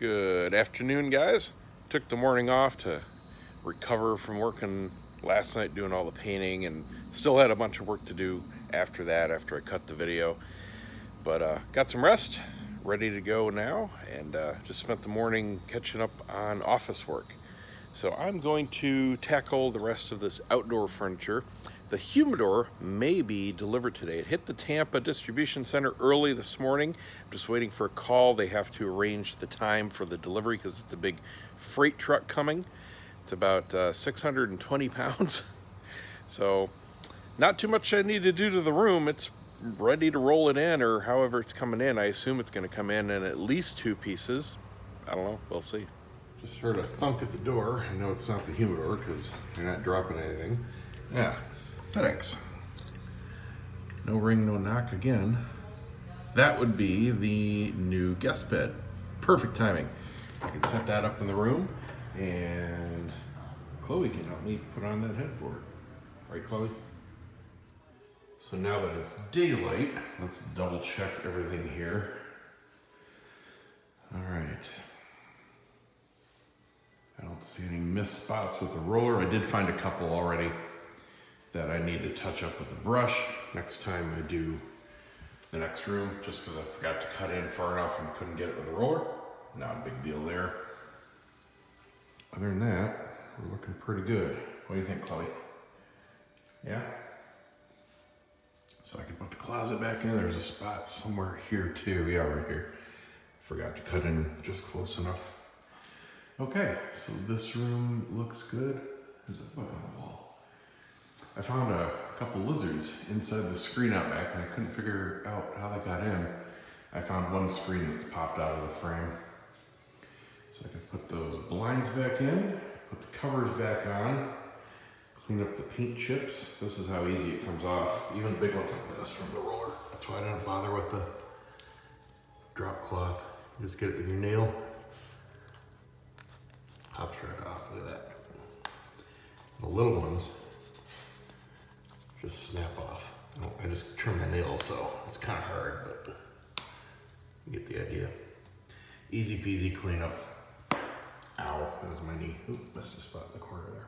Good afternoon, guys. Took the morning off to recover from working last night doing all the painting, and still had a bunch of work to do after that, after I cut the video. But got some rest, ready to go now, and just spent the morning catching up on office work. So I'm going to tackle the rest of this outdoor furniture. The humidor may be delivered today. It hit the Tampa distribution center early this morning. I'm just waiting for a call. They have to arrange the time for the delivery because it's a big freight truck coming. It's about 620 pounds. So not too much I need to do to the room. It's ready to roll it in, or however it's coming in. I assume it's going to come in at least two pieces. I don't know. We'll see. Just heard a thunk at the door. I know it's not the humidor because you're not dropping anything. Yeah, FedEx. No ring, no knock again. That would be the new guest bed. Perfect timing. I can set that up in the room, and Chloe can help me put on that headboard. Right, Chloe? So now that it's daylight, let's double check everything here. All right. I don't see any missed spots with the roller. I did find a couple already that I need to touch up with the brush next time I do the next room, just because I forgot to cut in far enough and couldn't get it with the roller. Not a big deal there. Other than that, we're looking pretty good. What do you think, Chloe? Yeah? So I can put the closet back in. There's a spot somewhere here too. Yeah, right here. Forgot to cut in just close enough. Okay, so this room looks good. There's a bug on the wall. I found a couple lizards inside the screen out back, and I couldn't figure out how they got in. I found one screen that's popped out of the frame. So I can put those blinds back in, put the covers back on, clean up the paint chips. This is how easy it comes off. Even big ones like this from the roller. That's why I don't bother with the drop cloth. You just get it with your nail. Pops right off, look at that. The little ones just snap off. I just trim my nails, so it's kind of hard, but you get the idea. Easy peasy cleanup. Ow, that was my knee. Oop, missed a spot in the corner there.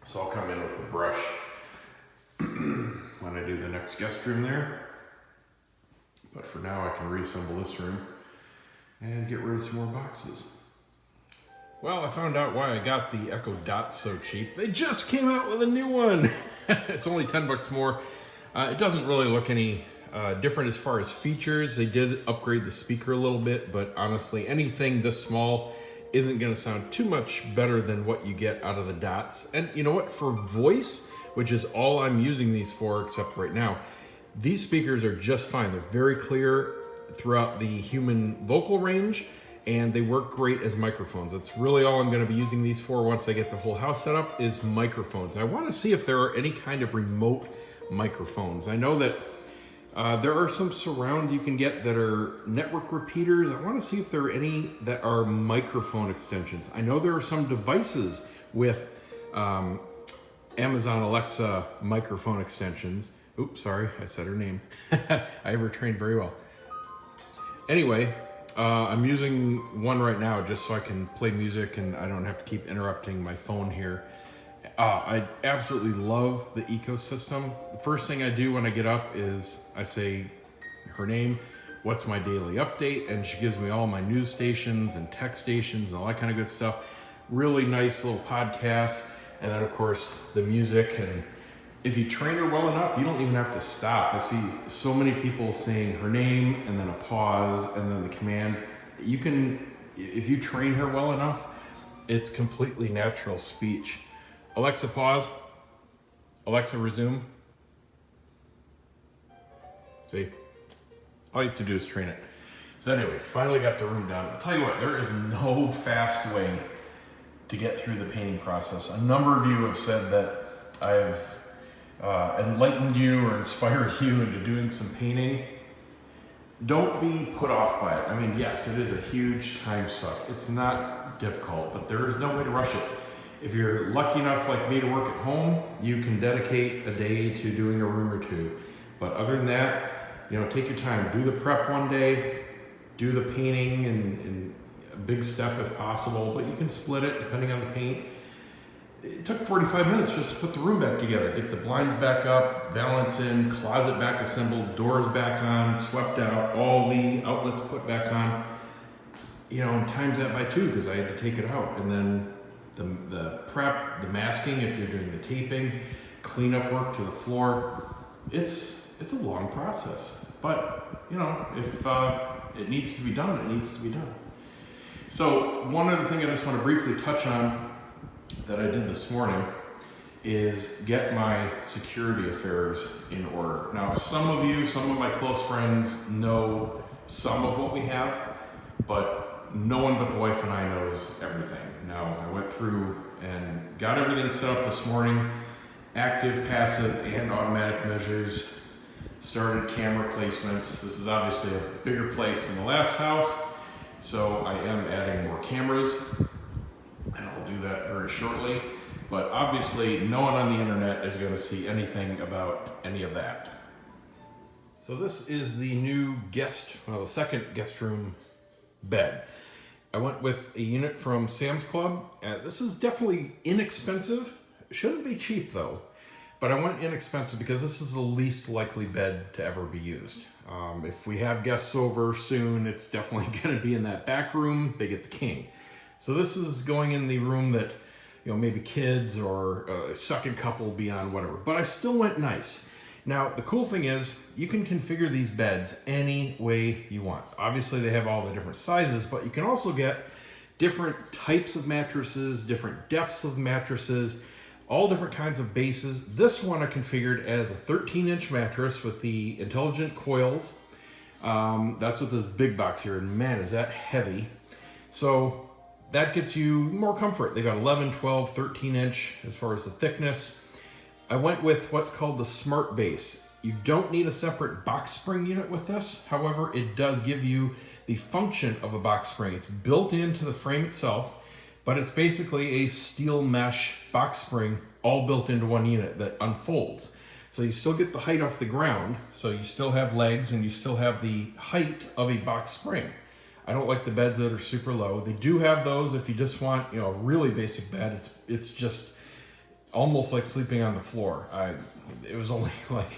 So I'll come in with the brush when I do the next guest room there. But for now, I can reassemble this room and get rid of some more boxes. Well, I found out why I got the Echo Dot so cheap. They just came out with a new one. It's only 10 bucks more. It doesn't really look any different as far as features. They did upgrade the speaker a little bit, but honestly, anything this small isn't gonna sound too much better than what you get out of the Dots. And you know what, for voice, which is all I'm using these for except right now, these speakers are just fine. They're very clear throughout the human vocal range, and they work great as microphones. That's really all I'm gonna be using these for once I get the whole house set up, is microphones. I wanna see if there are any kind of remote microphones. I know that there are some surrounds you can get that are network repeaters. I wanna see if there are any that are microphone extensions. I know there are some devices with Amazon Alexa microphone extensions. Oops, sorry, I said her name. I have her trained very well. Anyway, I'm using one right now just so I can play music and I don't have to keep interrupting my phone here. I absolutely love the ecosystem. The first thing I do when I get up is I say her name, what's my daily update, and she gives me all my news stations and tech stations and all that kind of good stuff. Really nice little podcast, and then of course the music. And if you train her well enough, you don't even have to stop. I see so many people saying her name and then a pause and then the command. You can, if you train her well enough, it's completely natural speech. Alexa, pause. Alexa, resume. See? All you have to do is train it. So anyway, finally got the room done. I'll tell you what, there is no fast way to get through the painting process. A number of you have said that I've enlightened you or inspired you into doing some painting. Don't be put off by it. I mean, yes, it is a huge time suck. It's not difficult, but there is no way to rush it. If you're lucky enough like me to work at home, you can dedicate a day to doing a room or two. But other than that, you know, take your time. Do the prep one day, do the painting and a big step if possible, but you can split it depending on the paint. It took 45 minutes just to put the room back together, get the blinds back up, valance in, closet back assembled, doors back on, swept out, all the outlets put back on. You know, and times that by 2 because I had to take it out. And then the prep, the masking if you're doing the taping, cleanup work to the floor. It's a long process. But, you know, if it needs to be done, it needs to be done. So one other thing I just want to briefly touch on that I did this morning is get my security affairs in order. Now, some of my close friends know some of what we have, but no one but the wife and I knows everything. Now, I went through and got everything set up this morning, active, passive, and automatic measures, started camera placements. This is obviously a bigger place than the last house, so I am adding more cameras, and I'll do that very shortly. But obviously, no one on the internet is going to see anything about any of that. So this is the new the second guest room bed. I went with a unit from Sam's Club. This is definitely inexpensive. It shouldn't be cheap though, but I went inexpensive because this is the least likely bed to ever be used. If we have guests over soon, it's definitely going to be in that back room. They get the king. So this is going in the room that, you know, maybe kids or a second couple will be on, whatever. But I still went nice. Now, the cool thing is you can configure these beds any way you want. Obviously, they have all the different sizes, but you can also get different types of mattresses, different depths of mattresses, all different kinds of bases. This one I configured as a 13-inch mattress with the intelligent coils. That's with this big box here, and man, is that heavy. So that gets you more comfort. They got 11, 12, 13-inch as far as the thickness. I went with what's called the Smart Base. You don't need a separate box spring unit with this. However, it does give you the function of a box spring. It's built into the frame itself, but it's basically a steel mesh box spring all built into one unit that unfolds. So you still get the height off the ground, so you still have legs and you still have the height of a box spring. I don't like the beds that are super low. They do have those if you just want, you know, a really basic bed. It's just almost like sleeping on the floor. It was only like,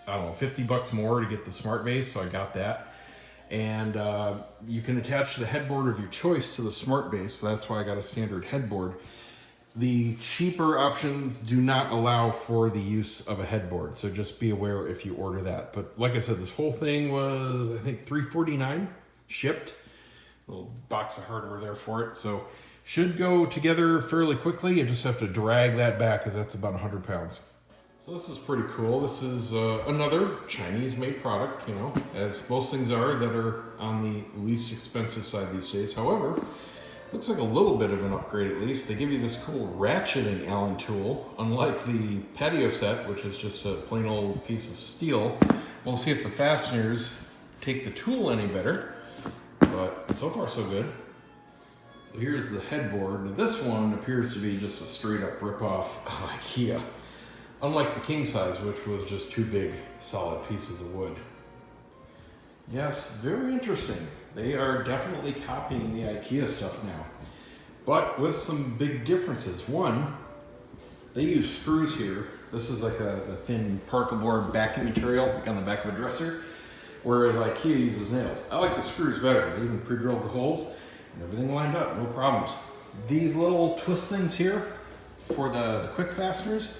I don't know, 50 bucks more to get the Smart Base, so I got that. And you can attach the headboard of your choice to the Smart Base, so that's why I got a standard headboard. The cheaper options do not allow for the use of a headboard, so just be aware if you order that. But like I said, this whole thing was, I think, $349 shipped. A little box of hardware there for it, so should go together fairly quickly. You just have to drag that back because that's about 100 pounds. So this is pretty cool. This is another Chinese-made product, you know, as most things are that are on the least expensive side these days. However, looks like a little bit of an upgrade at least. They give you this cool ratcheting Allen tool, unlike the patio set, which is just a plain old piece of steel. We'll see if the fasteners take the tool any better, but so far so good. So here's the headboard. Now this one appears to be just a straight up ripoff of IKEA. Unlike the king size, which was just two big solid pieces of wood. Yes, very interesting. They are definitely copying the IKEA stuff now, but with some big differences. One, they use screws here. This is like a thin particle board backing material, like on the back of a dresser, whereas IKEA uses nails. I like the screws better. They even pre-drilled the holes and everything lined up, no problems. These little twist things here for the quick fasteners,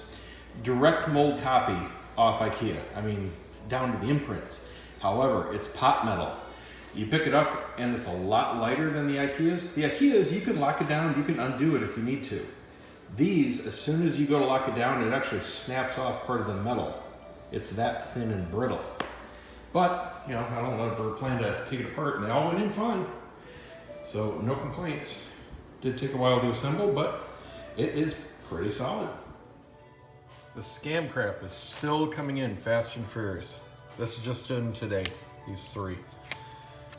direct mold copy off IKEA. I mean, down to the imprints. However, it's pot metal. You pick it up and it's a lot lighter than the IKEAs. The IKEAs, you can lock it down, you can undo it if you need to. These, as soon as you go to lock it down, it actually snaps off part of the metal. It's that thin and brittle. But, you know, I don't ever plan to take it apart, and they all went in fine. So, no complaints. Did take a while to assemble, but it is pretty solid. The scam crap is still coming in fast and furious. This is just in today, these three.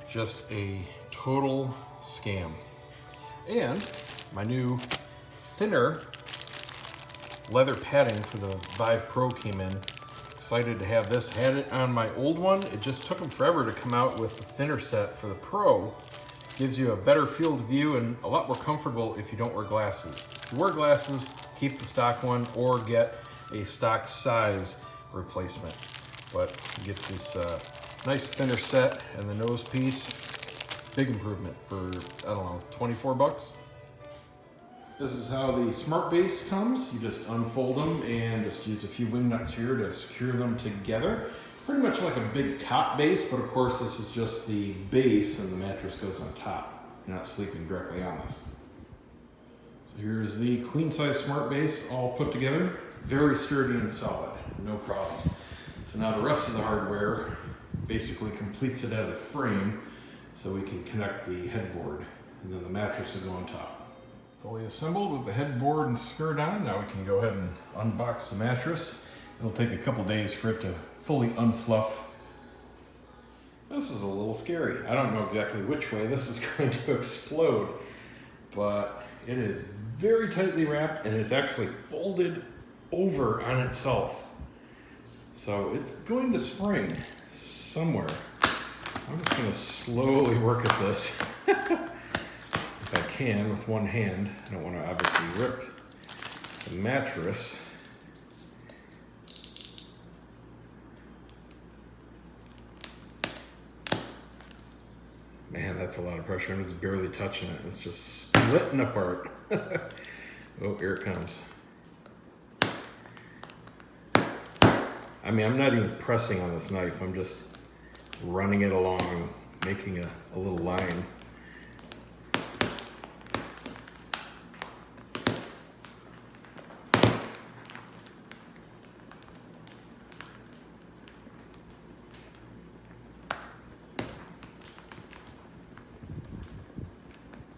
Just a total scam. And my new thinner leather padding for the Vive Pro came in. Excited to have this. Had it on my old one. It just took them forever to come out with the thinner set for the Pro. Gives you a better field of view and a lot more comfortable if you don't wear glasses. If you wear glasses, keep the stock one or get a stock size replacement. But you get this nice thinner set and the nose piece, big improvement for, I don't know, 24 bucks. This is how the smart base comes. You just unfold them and just use a few wing nuts here to secure them together. Pretty much like a big cot base, but of course this is just the base and the mattress goes on top. You're not sleeping directly on this. So here's the queen size smart base all put together. Very sturdy and solid, no problems. So now the rest of the hardware basically completes it as a frame so we can connect the headboard and then the mattress will go on top. Fully assembled with the headboard and skirt on. Now we can go ahead and unbox the mattress. It'll take a couple days for it to fully unfluff. This is a little scary. I don't know exactly which way this is going to explode, but it is very tightly wrapped and it's actually folded over on itself. So it's going to spring somewhere. I'm just going to slowly work at this. If I can with one hand. I don't want to obviously rip the mattress. Man, that's a lot of pressure. I'm just barely touching it. It's just splitting apart. Oh, here it comes. I mean, I'm not even pressing on this knife. I'm just running it along, making a little line.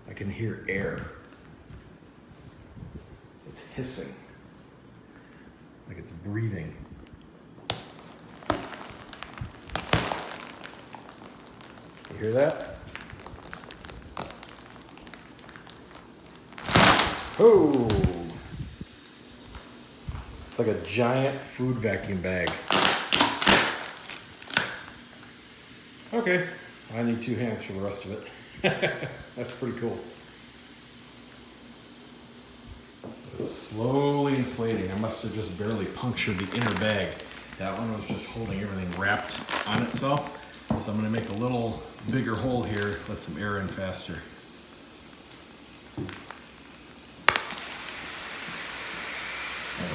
I can hear air. It's hissing, like it's breathing. You hear that? Oh! It's like a giant food vacuum bag. Okay, I need 2 hands for the rest of it. That's pretty cool. So it's slowly inflating. I must have just barely punctured the inner bag. That one was just holding everything wrapped on itself. So I'm going to make a little bigger hole here, let some air in faster. Oh,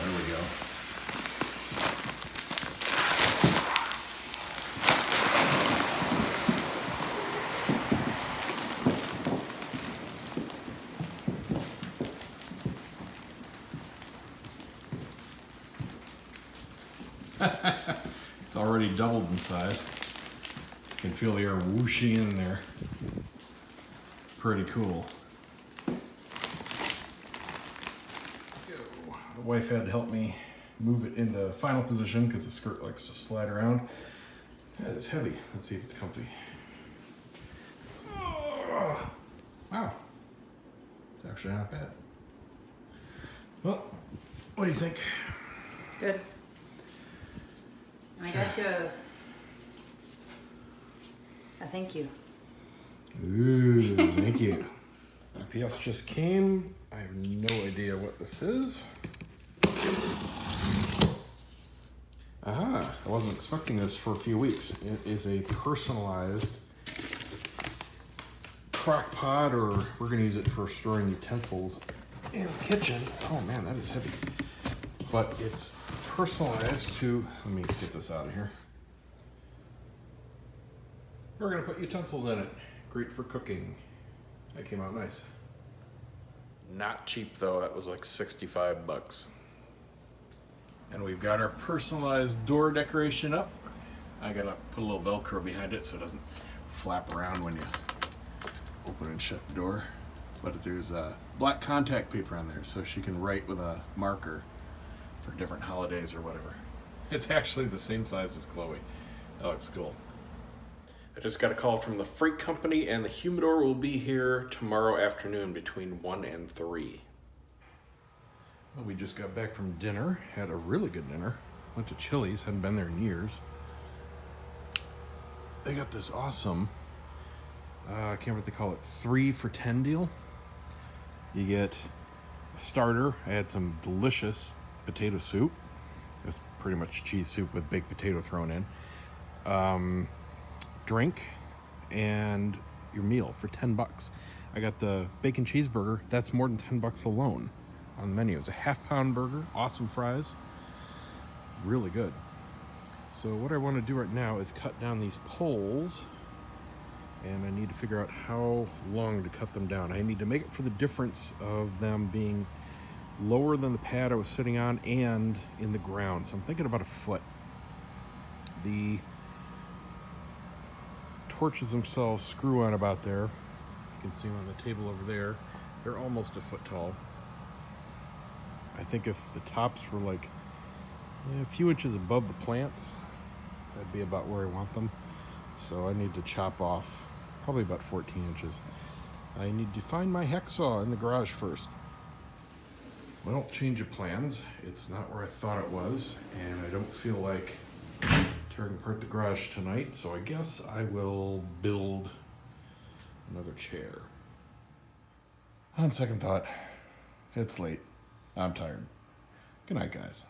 there we go. It's already doubled in size. You can feel the air whooshing in there. Pretty cool. The wife had to help me move it into final position because the skirt likes to slide around. Yeah, it's heavy. Let's see if it's comfy. Oh, wow. It's actually not bad. Well, what do you think? Good. I got you a thank you. Ooh, thank you. UPS just came. I have no idea what this is. Aha, I wasn't expecting this for a few weeks. It is a personalized crock pot, or we're gonna use it for storing utensils in the kitchen. Oh man, that is heavy. But it's personalized to, let me get this out of here. We're gonna put utensils in it. Great for cooking. That came out nice. Not cheap though, that was like 65 bucks. And we've got our personalized door decoration up. I gotta put a little Velcro behind it so it doesn't flap around when you open and shut the door. But there's black contact paper on there so she can write with a marker for different holidays or whatever. It's actually the same size as Chloe. That looks cool. I just got a call from the freight company and the humidor will be here tomorrow afternoon between 1 and 3. Well, we just got back from dinner, had a really good dinner. Went to Chili's, hadn't been there in years. They got this awesome I can't remember what they call it, 3 for $10 deal. You get a starter. I had some delicious potato soup. It's pretty much cheese soup with baked potato thrown in. Drink and your meal for $10. I got the bacon cheeseburger. That's more than $10 alone on the menu. It's a half-pound burger, awesome fries, really good. So what I want to do right now is cut down these poles, and I need to figure out how long to cut them down. I need to make it for the difference of them being lower than the pad I was sitting on and in the ground. So I'm thinking about a foot. The torches themselves screw on about there. You can see them on the table over there. They're almost a foot tall. I think if the tops were like a few inches above the plants, that'd be about where I want them. So I need to chop off probably about 14 inches. I need to find my hacksaw in the garage first. Well, change of plans. It's not where I thought it was, and I don't feel like tearing apart the garage tonight, so I guess I will build another chair. On second thought, it's late. I'm tired. Good night, guys.